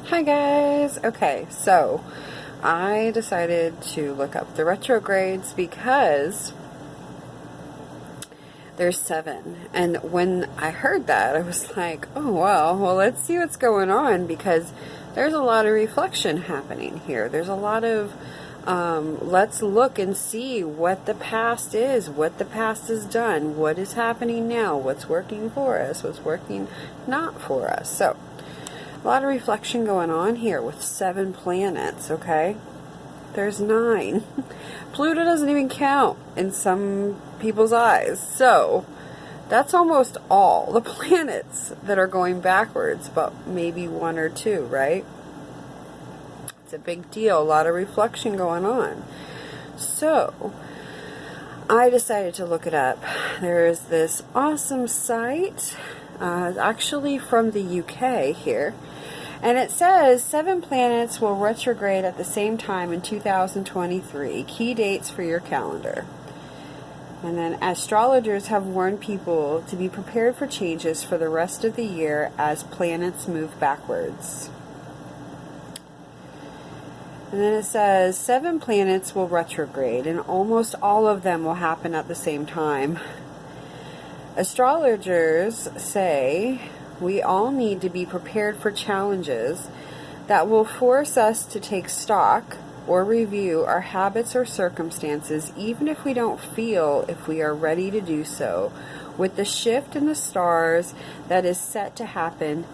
Hi guys! Okay, so I decided to look up the retrogrades because there's 7. And when I heard that, I was like, oh well, let's see what's going on, because there's a lot of reflection happening here. There's a lot of let's look and see what the past is, what the past has done, what is happening now, what's working for us, what's working not for us. So a lot of reflection going on here with 7 planets, okay? There's 9. Pluto doesn't even count in some people's eyes. So that's almost all the planets that are going backwards, but maybe 1 or 2, right? It's a big deal. A lot of reflection going on. So I decided to look it up. There is this awesome site, actually from the UK here, and it says 7 planets will retrograde at the same time in 2023. Key dates for your calendar. And then astrologers have warned people to be prepared for changes for the rest of the year as planets move backwards. And then it says 7 planets will retrograde, and almost all of them will happen at the same time. Astrologers say we all need to be prepared for challenges that will force us to take stock or review our habits or circumstances, even if we don't feel if we are ready to do so, with the shift in the stars that is set to happen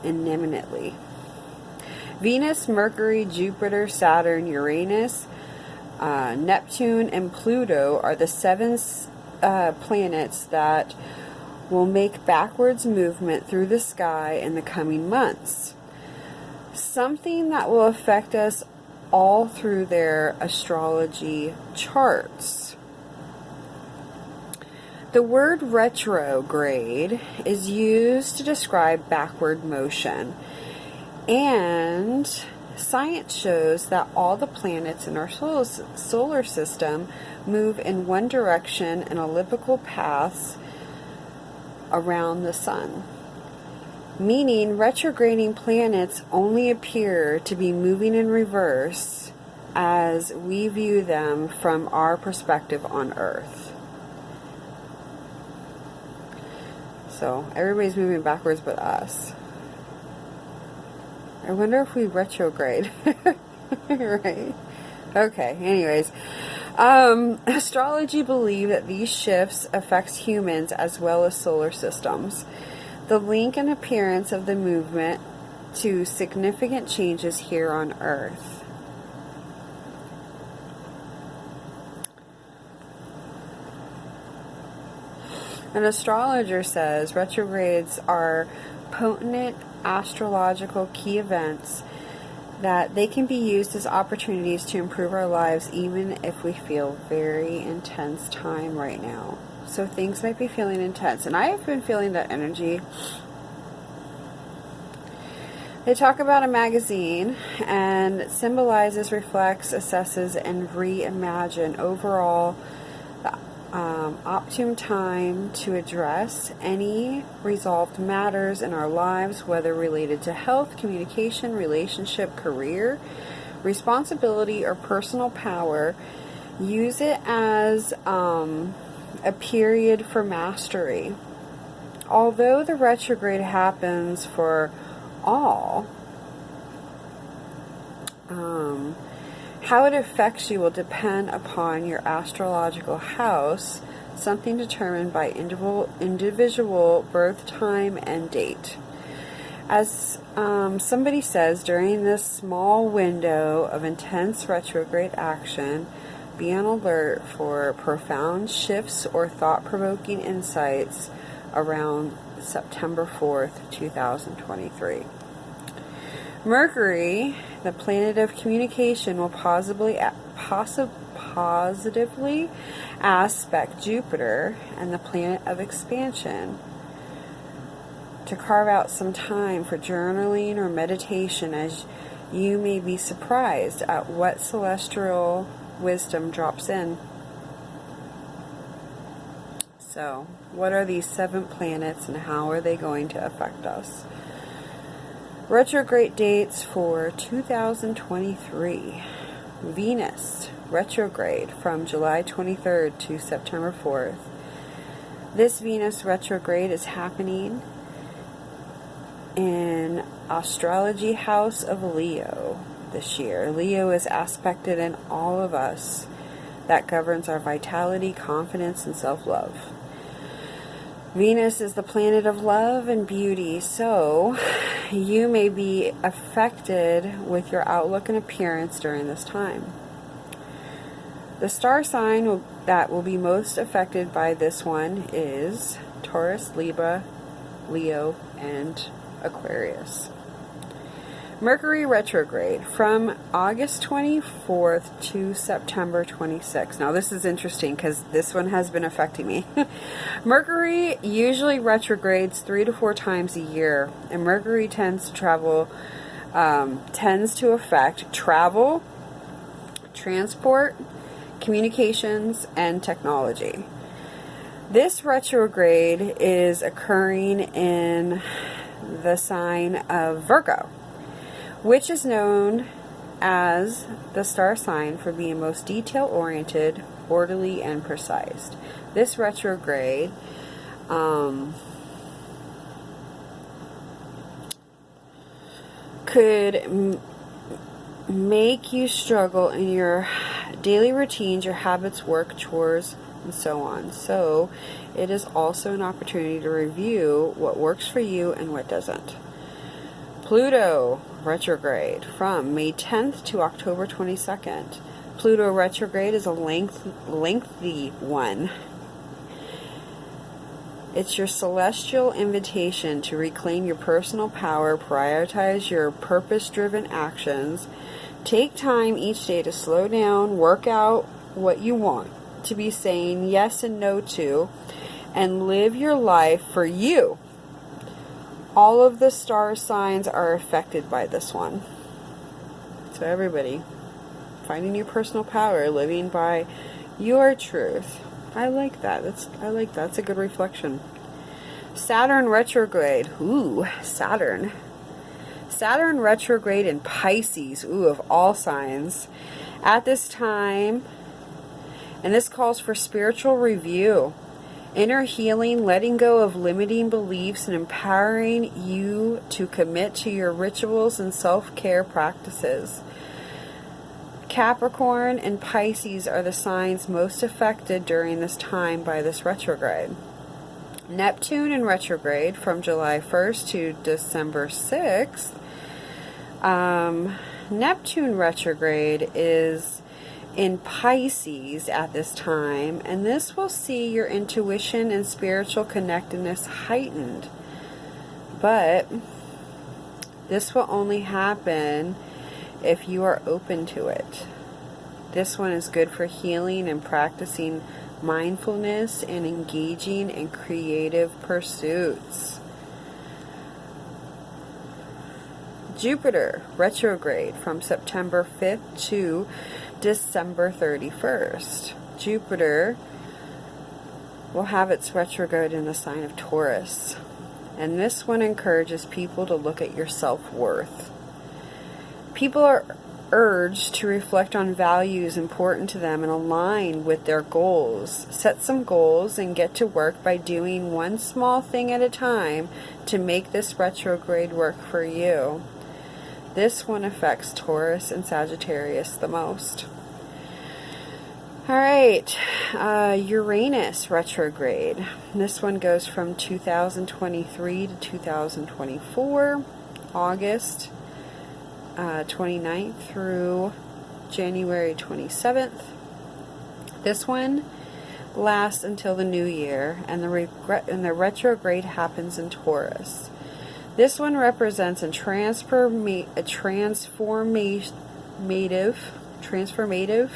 imminently. Venus, Mercury, Jupiter, Saturn, Uranus, Neptune, and Pluto are the 7 planets that will make backwards movement through the sky in the coming months. Something that will affect us all through their astrology charts. The word retrograde is used to describe backward motion, and science shows that all the planets in our solar system move in one direction in elliptical paths around the sun, meaning retrograding planets only appear to be moving in reverse as we view them from our perspective on Earth. So everybody's moving backwards but us. I wonder if we retrograde. Right? Okay, anyways. Astrology believe that these shifts affect humans as well as solar systems. The link and appearance of the movement to significant changes here on Earth. An astrologer says retrogrades are potent astrological key events that they can be used as opportunities to improve our lives, even if we feel very intense time right now. So things might be feeling intense, and I have been feeling that energy. They talk about a magazine, and it symbolizes, reflects, assesses, and reimagine overall optimum time to address any resolved matters in our lives, whether related to health, communication, relationship, career, responsibility, or personal power. Use it as a period for mastery. Although the retrograde happens for all, how it affects you will depend upon your astrological house, something determined by individual birth time and date. As somebody says, during this small window of intense retrograde action, be on alert for profound shifts or thought-provoking insights around September 4th, 2023. Mercury, the planet of communication, will positively aspect Jupiter and the planet of expansion to carve out some time for journaling or meditation, as you may be surprised at what celestial wisdom drops in. So, what are these 7 planets and how are they going to affect us? Retrograde dates for 2023. Venus retrograde from July 23rd to September 4th. This Venus retrograde is happening in astrology house of Leo this year. Leo is aspected in all of us. That governs our vitality, confidence, and self-love. Venus is the planet of love and beauty, so you may be affected with your outlook and appearance during this time. The star sign that will be most affected by this one is Taurus, Libra, Leo, and Aquarius. Mercury retrograde from August 24th to September 26th. Now this is interesting because this one has been affecting me. Mercury usually retrogrades 3 to 4 times a year, and Mercury tends to affect travel, transport, communications, and technology. This retrograde is occurring in the sign of Virgo, which is known as the star sign for being most detail-oriented, orderly, and precise. This retrograde could make you struggle in your daily routines, your habits, work, chores, and so on. So it is also an opportunity to review what works for you and what doesn't. Pluto retrograde from May 10th to October 22nd. Pluto retrograde is a lengthy one. It's your celestial invitation to reclaim your personal power, prioritize your purpose-driven actions, take time each day to slow down, work out what you want to be saying yes and no to, and live your life for you. All of the star signs are affected by this one. So everybody, finding your personal power, living by your truth. I like that. That's a good reflection. Saturn retrograde. Ooh, Saturn. Saturn retrograde in Pisces. Ooh, of all signs. At this time, and this calls for spiritual review, inner healing, letting go of limiting beliefs, and empowering you to commit to your rituals and self-care practices. Capricorn and Pisces are the signs most affected during this time by this retrograde. Neptune in retrograde from July 1st to December 6th. Neptune retrograde is in Pisces at this time, and this will see your intuition and spiritual connectedness heightened. But this will only happen if you are open to it. This one is good for healing and practicing mindfulness and engaging in creative pursuits. Jupiter retrograde from September 5th to December 31st. Jupiter will have its retrograde in the sign of Taurus, and this one encourages people to look at your self-worth. People are urged to reflect on values important to them and align with their goals. Set some goals and get to work by doing one small thing at a time to make this retrograde work for you. This one affects Taurus and Sagittarius the most. Alright, Uranus retrograde. This one goes from 2023 to 2024, August 29th through January 27th. This one lasts until the new year, and the retrograde happens in Taurus. This one represents a transformative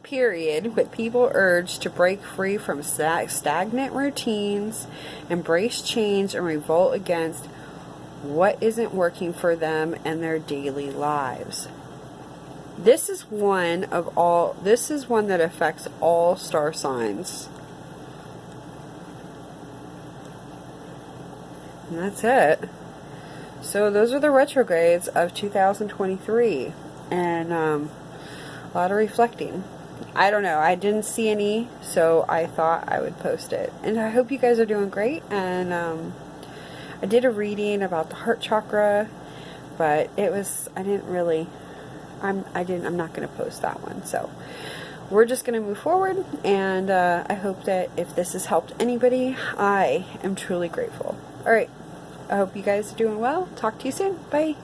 period with people urged to break free from stagnant routines, embrace change, and revolt against what isn't working for them and their daily lives. This is one that affects all star signs. And that's it. So those are the retrogrades of 2023, and a lot of reflecting. I don't know, I didn't see any, so I thought I would post it. And I hope you guys are doing great. And I did a reading about the heart chakra, but it was, I'm not going to post that one. So we're just going to move forward, and I hope that if this has helped anybody, I am truly grateful. All right, I hope you guys are doing well. Talk to you soon. Bye.